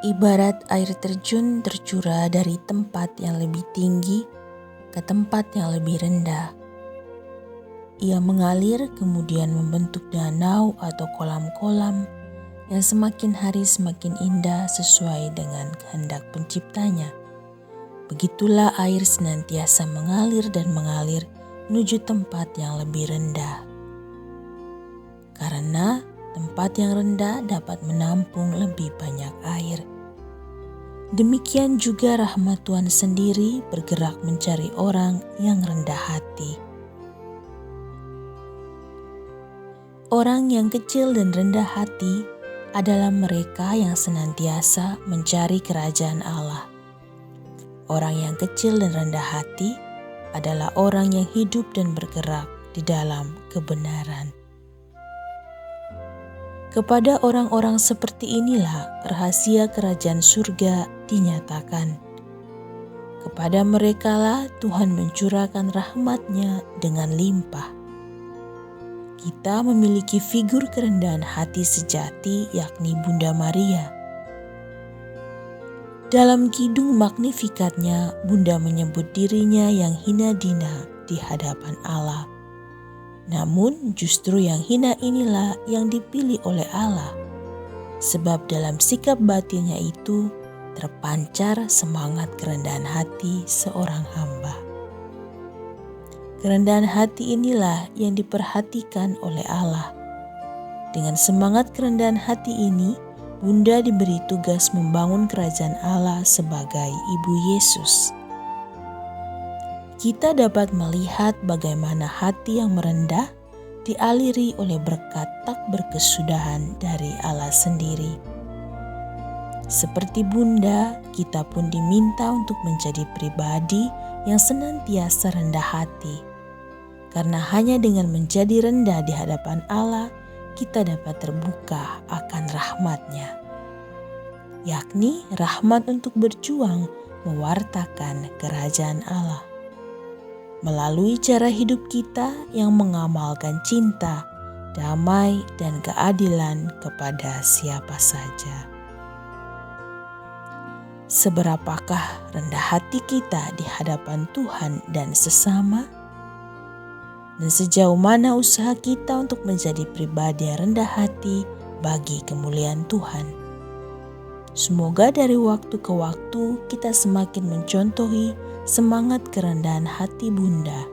Ibarat air terjun tercurah dari tempat yang lebih tinggi ke tempat yang lebih rendah. Ia mengalir kemudian membentuk danau atau kolam-kolam yang semakin hari semakin indah sesuai dengan kehendak penciptanya. Begitulah air senantiasa mengalir dan mengalir menuju tempat yang lebih rendah. Karena tempat yang rendah dapat menampung lebih banyak air. Demikian juga rahmat Tuhan sendiri bergerak mencari orang yang rendah hati. Orang yang kecil dan rendah hati adalah mereka yang senantiasa mencari kerajaan Allah. Orang yang kecil dan rendah hati adalah orang yang hidup dan bergerak di dalam kebenaran. Kepada orang-orang seperti inilah rahasia kerajaan surga dinyatakan. Kepada merekalah Tuhan mencurahkan rahmat-Nya dengan limpah. Kita memiliki figur kerendahan hati sejati, yakni Bunda Maria. Dalam kidung Magnificat-Nya, Bunda menyebut dirinya yang hina dina di hadapan Allah. Namun justru yang hina inilah yang dipilih oleh Allah. Sebab dalam sikap batinnya itu terpancar semangat kerendahan hati seorang hamba. Kerendahan hati inilah yang diperhatikan oleh Allah. Dengan semangat kerendahan hati ini, Bunda diberi tugas membangun kerajaan Allah sebagai Ibu Yesus. Kita dapat melihat bagaimana hati yang merendah dialiri oleh berkat tak berkesudahan dari Allah sendiri. Seperti Bunda, kita pun diminta untuk menjadi pribadi yang senantiasa rendah hati. Karena hanya dengan menjadi rendah di hadapan Allah, kita dapat terbuka akan rahmat-Nya. Yakni rahmat untuk berjuang mewartakan kerajaan Allah. Melalui cara hidup kita yang mengamalkan cinta, damai, dan keadilan kepada siapa saja. Seberapakah rendah hati kita di hadapan Tuhan dan sesama? Dan sejauh mana usaha kita untuk menjadi pribadi yang rendah hati bagi kemuliaan Tuhan? Semoga dari waktu ke waktu kita semakin mencontohi semangat kerendahan hati Bunda,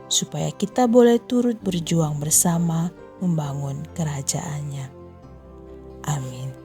supaya kita boleh turut berjuang bersama membangun kerajaan-Nya. Amin.